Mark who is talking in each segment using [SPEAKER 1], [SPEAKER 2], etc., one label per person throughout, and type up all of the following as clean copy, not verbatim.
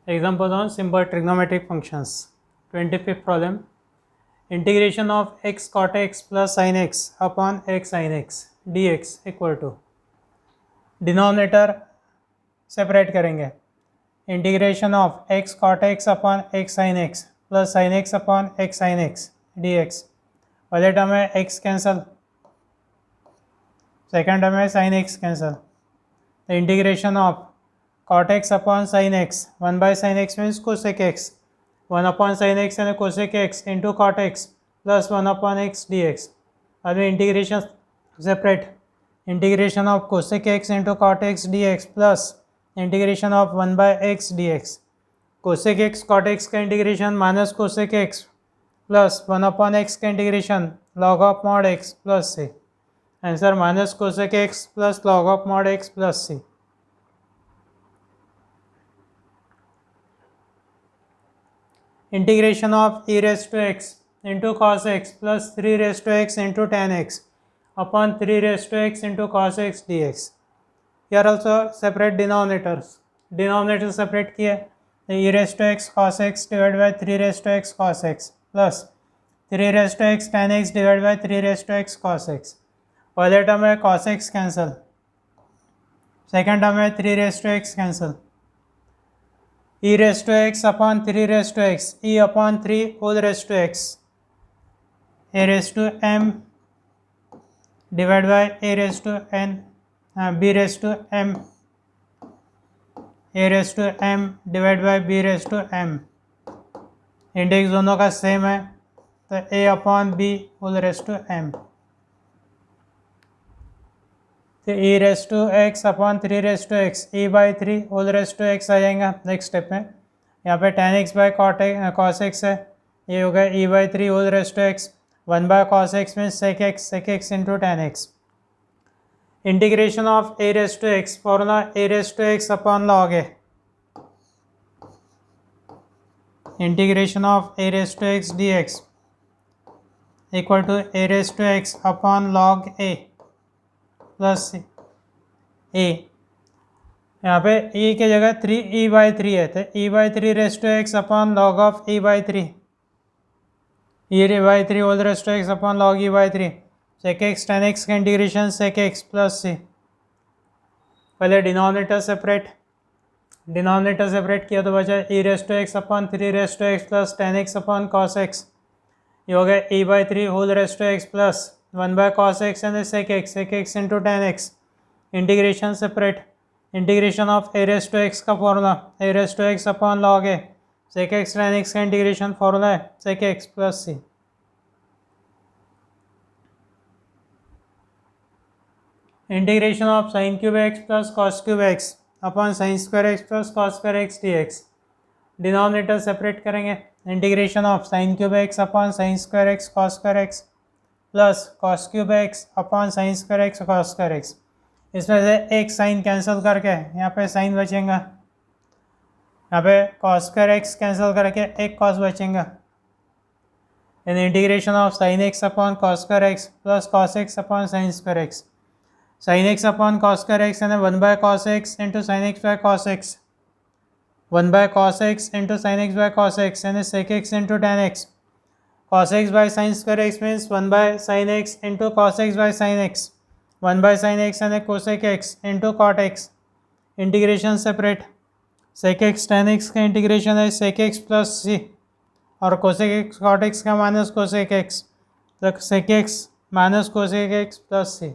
[SPEAKER 1] Example on simple trigonometric functions. 25th problem. Integration of x cot x plus sin x upon x sin x dx equal to, denominator separate करेंगे, integration of x cot x upon x sin x plus sin x upon x sin x dx. पहले term है x cancel, second term है sin x cancel. The integration of cot x upon sin x, 1 by sin x means cosec x, 1 upon sin x and cosec x into cot x plus 1 upon x dx. बाद में integration separate, integration of cosec x into cot x dx plus integration of 1 by x dx. cosec x cot x का integration minus cosec x plus 1 upon x का integration log of mod x plus c. Answer minus cosec x plus log of mod x plus c. Integration of e raised to x into cos x plus 3 raised to x into tan x upon 3 raised to x into cos x dx. Here also separate denominators. Denominator separate किए, e raised to x cos x divided by 3 raised to x cos x plus 3 raised to x tan x divided by 3 raised to x cos x. पहले term है cos x cancel, second term है 3 raised to x cancel. e raised to x upon 3 raised to x, e upon 3 whole raised to x, a raised to m divided by a raised to n, b raised to m, a raised to m divided by b raised to m. Index दोनों का same है तो a upon b whole raised to m. तो e raised to x upon 3 raised to x, e by 3 whole raised to x आ जाएगा. Next step में यहाँ पे tan x by cos x है, ये होगा e by 3 whole raised to x, 1 by cos x means sec x into tan x. Integration of a raised to x, formula a raised to x upon log a. Integration of a raised to x dx equal to a raised to x upon log a plus a. यहाँ पे e की जगह 3e by 3 है तो e by 3 raised to x upon log of e by 3, e by 3 whole raised to x upon log e by 3. sec x tan x का integration sec x plus c. पहले denominator separate किया तो बचा e raised to x upon 3 raised to x plus tan x upon cos x. ये हो गया e by 3 whole raised to x plus 1 by cos x and sec x into tan x. Integration separate, integration of a raised to x का formula a raised to x upon log a, sec x tan x का integration formula है sec x plus c. Integration of sin cube x plus cos cube x upon sin square x plus cos square x dx. Denominator separate करेंगे, integration of sin cube x upon sin square x cos square x plus cos cube x upon sin square x cos square x. इसमें से एक sign cancel करके यहाँ पे sign बचेगा, यहाँ पे cos square x कैंसिल करके एक cos बचेगा. इन integration of sin x upon cos square x plus cos x upon sin square x. sin x upon cos square x यानी 1 by cos x into sin x by cos x, 1 by cos x into sin x by cos x यानी sec x into tan x. cos x by sin square x means 1 by sin x into cos x by sin x, 1 by sin x and cosec x into cot x. Integration separate, sec x tan x का integration है sec x plus c और cosec x cot x का minus cosec x, तो sec x minus cosec x plus c.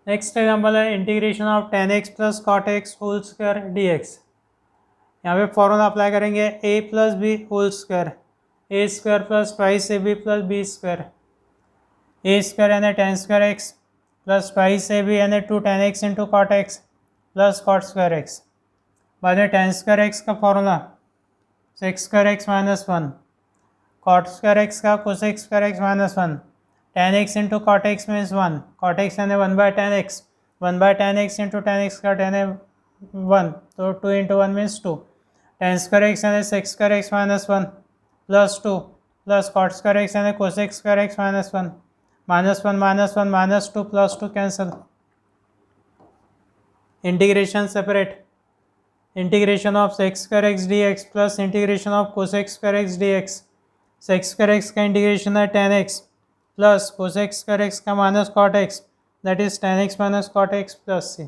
[SPEAKER 1] Next example है integration of tan x plus cot x whole square dx. यहाँ पे formula apply करेंगे a plus b whole square, a square plus twice a b plus b square, a square यानी tan square x plus twice a b यानी 2 tan x into cot x plus cot square x. बाद में tan square x का formula sec square x minus 1, cot square x का cosec square x minus 1, tan x into cot x means 1, cot x यानी 1 by tan x, 1 by tan x into tan x का tan है 1 तो 2 into 1 means 2, tan square x यानी sec square x minus 1 plus 2 plus cot square x यानी cosec square x minus 1 -1 -2 +2 cancel, integration separate, integration of sec square x dx plus integration of cosec square x dx, sec square x का integration है tan x plus cosec square x का minus cot x, that is tan x minus cot x plus c।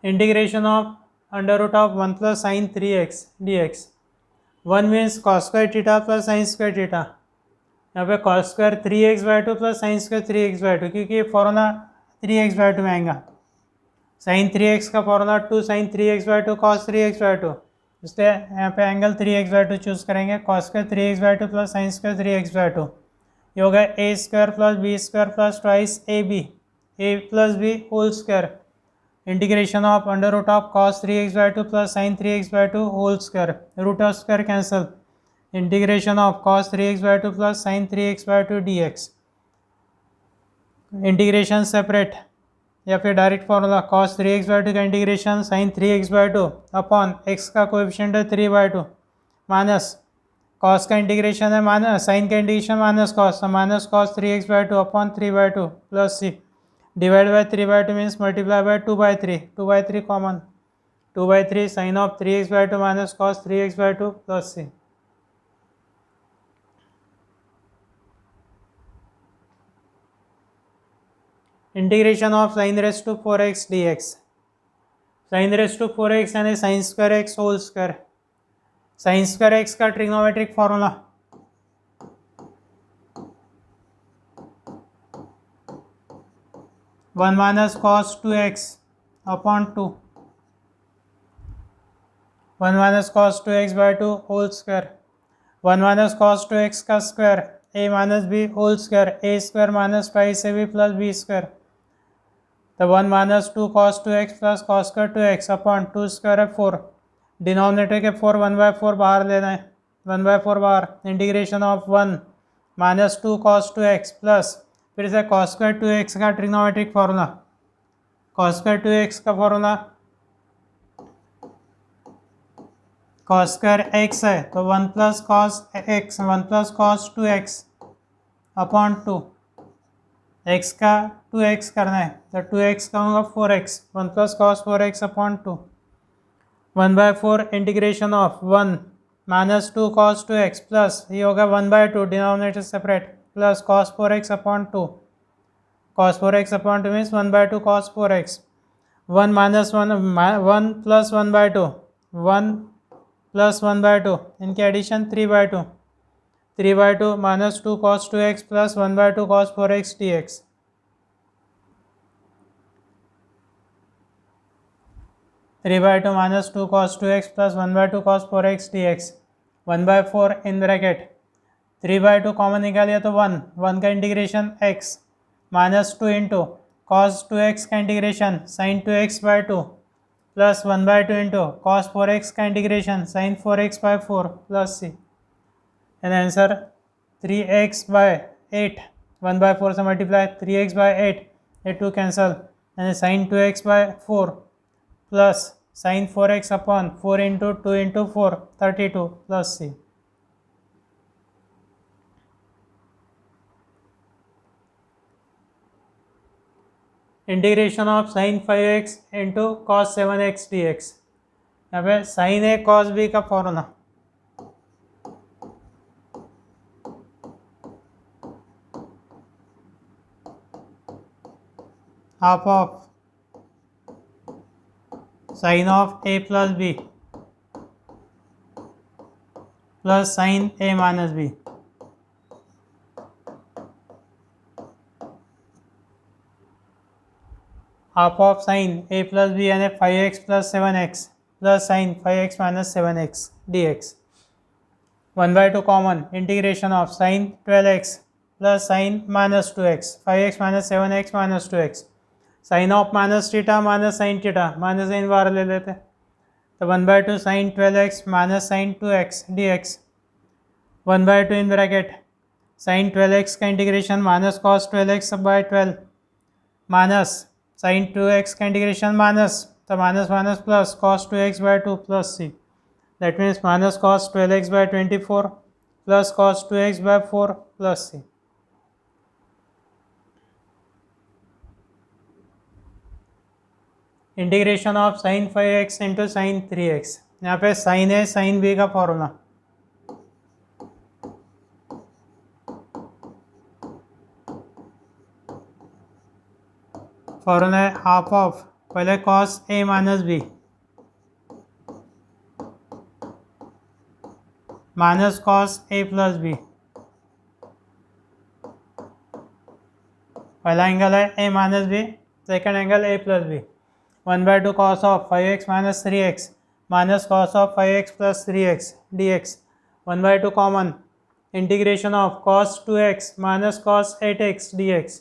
[SPEAKER 1] Integration of under root of 1 plus sine 3x dx, 1 means cos square theta plus sine square theta, यहाँ पे cos square 3x/2 plus sine square 3x/2, क्योंकि ये formula 3x/2 में आएगा। Sign 3x का formula 2 sign 3x/2 cos 3x/2, इसलिए यहाँ पे एंगल 3x/2 चूज करेंगे। cos square 3x/2 plus sine square 3x/2, ये होगा a square plus b square plus twice a plus b whole square, integration of under root of cos 3x/2 plus sine 3x/2 whole square, root of square cancel, integration of cos 3x/2 plus sine 3x/2 dx, integration separate या फिर direct formula cos 3x/2 का integration sine 3x/2 upon x का coefficient है 3/2 minus cos का integration है minus sine का integration minus cos 3x/2 upon 3/2 plus c, divide by 3/2 means multiply by 2/3 common, 2/3 sine of 3x/2 minus cos 3x/2 plus c। Integration of sine raise to 4x dx, sine raise to 4x यानी sine square x whole square, sine square x का trigonometric formula 1 minus cos 2x upon 2, 1 minus cos 2x/2 whole square, 1 minus cos 2x का square a minus b whole square, a square minus 5ab plus b square, तो 1 minus 2 cos 2x plus cos square 2x upon 2 square है 4, denominator के 4 1/4 बाहर लेना है, 1/4 बाहर, integration of 1 minus 2 cos 2x plus फिर से cos स्क्वायर 2x का trigonometric formula, cos square 2x का फॉर्मूला cos स्क्वायर x है तो 1 plus cos 2x upon 2, x का 2x करना है तो 2x का होगा 4x, 1 plus cos 4x upon 2, 1/4 integration of 1 minus 2 cos 2x plus ये होगा 1/2 denominator separate plus cos 4x upon 2, cos 4x upon 2 means 1/2 cos 4x, 1 minus 1 plus 1/2, 1 plus 1/2 इनके addition 3/2 minus 2 cos 2x plus 1/2 cos 4x dx, minus 2 cos 2x plus 1/2 cos 4x dx, 1/4 in bracket 3/2 common निकालिए तो 1 का integration x minus 2 into cos 2x का integration sine 2x/2 plus 1/2 into cos 4x का integration sine 4x/4 plus c, and answer 3x/8, 1/4 से multiply 3x/8, ये 2 cancel यानी sine 2x/4 plus sine 4x upon 4 into 2 into 4 32 plus c। Integration of sine 5x into cos 7x dx, यहाँ पे साइन a cos b का formula half of sign of a plus b plus sine a minus b, half of sine a plus b यानी 5x plus 7x plus sine 5x minus 7x dx, 1/2 common, integration of sine 12x plus sine minus 2x, 5x minus 7x minus 2x, sine of minus theta minus sine theta, minus sine बाहर ले लेते तो 1/2 sine 12x minus sine 2x dx, 1/2 in bracket sine 12x का integration minus cos 12x/12 minus sine 2x का integration minus तो minus minus plus cos 2x/2 plus c, that means minus cos 12x/24 plus cos 2x/4 plus c. Integration of sine 5x into sine 3x, यहाँ पे sine A sine B का formula, formula है half of पहले cos A minus B minus cos A plus B, पहला angle है A minus B, second angle A plus B, 1/2 cos of 5x minus 3x minus cos of 5x plus 3x dx, 1/2 common, integration of cos 2x minus cos 8x dx,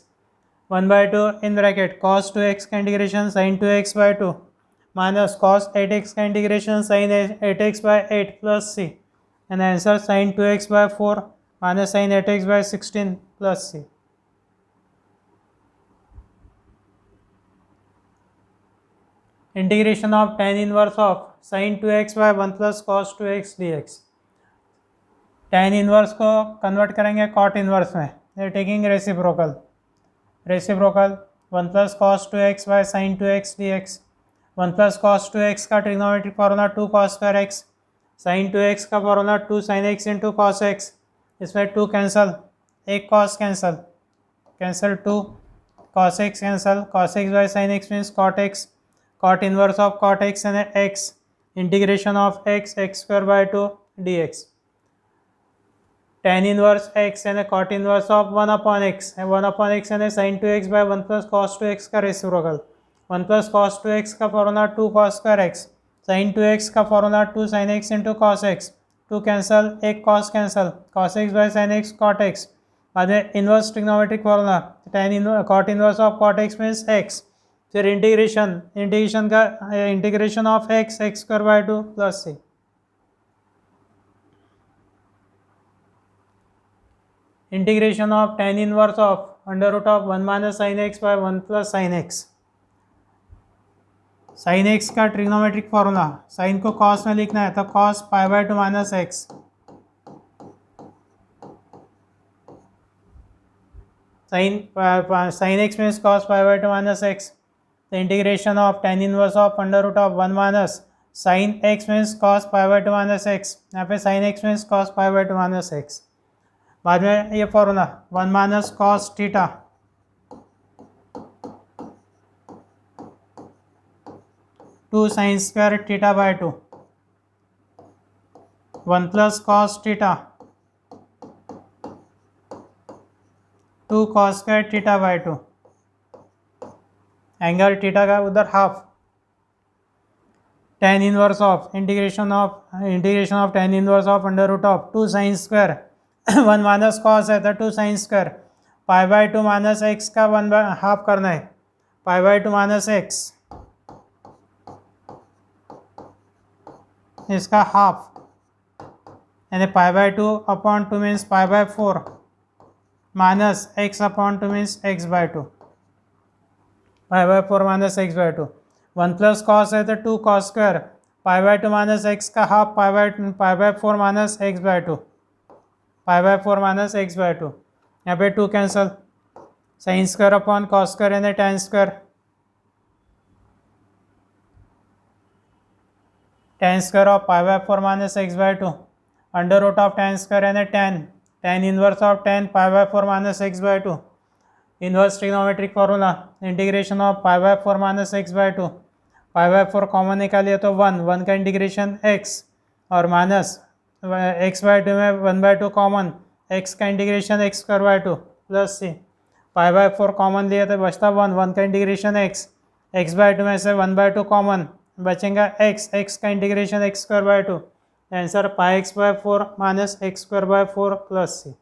[SPEAKER 1] 1/2 in bracket cos 2x का integration sin 2x by 2 minus cos 8x का integration sin 8x by 8 plus c, and answer sin 2x by 4 minus sin 8x by 16 plus c. Integration of tan inverse of sin 2x by 1 plus cos 2x dx, tan inverse को convert करेंगे cot inverse में, ये taking reciprocal 1 plus cos 2x by sin 2x dx, 1 plus cos 2x का trigonometric formula 2 cos square x, sin 2x का formula 2 sin x into cos x, इसमें 2 cancel, एक cos cancel 2 cos x cancel, cos x by sin x means cot x, cot inverse of cot x and x, integration of x square by 2 dx, tan inverse x and cot inverse of 1 upon x and sin 2x by 1 plus cos 2x का reciprocal, 1 plus cos 2x का formula 2 cos square x, sin 2x का formula 2 sin x into cos x, 2 cancel, एक cos cancel, cos x by sin x cot x, बाद में inverse trigonometric formula tan cot inverse of cot x means x, फिर integration का integration of x square by 2 plus c. Integration of tan inverse of under root of 1 minus sine x by 1 plus sine x, sine x का trigonometric formula, sign को cos में लिखना है तो cos pi by 2 minus x, sine x means cos pi by 2 minus x, the integration of tan inverse of under root of 1 minus sin x means cos pi by 2 minus x, यहाँ पे sin x means cos pi by 2 minus x, बाद में ये फॉर्मूला 1 minus cos theta 2 sin square theta by 2, 1 plus cos theta 2 cos square theta by 2, angle theta का उधर half, tan inverse of integration of tan inverse of under root of 2 sine square 1 minus cos है तो 2 sine square pi by 2 minus x का 1 by half करना है, pi by 2 minus x इसका half, यानी pi by 2 upon 2 means pi by 4 minus x upon 2 means x by 2, pi by 4 minus x by 2, 1 plus cos है तो 2 cos square pi by 2 minus x का half pi by 4 minus x by 2, pi by 4 minus x by 2, यहाँ पे 2 cancel, sine square upon cos square यानी tan square of pi by 4 minus x by 2 under root of tan square यानी tan inverse of tan pi by 4 minus x by 2, inverse trigonometric formula integration of pi by 4 minus x by 2, pi by 4 common निकालिए तो 1 का integration x और minus x by 2 में 1/2 common, x का integration x square by 2 plus c, pi by 4 common लिए तो बचता 1 का इंटीग्रेशन x बाय 2 में से 1/2 कॉमन बचेगा x का integration x square by 2, answer pi x by 4 minus x square by 4 plus C.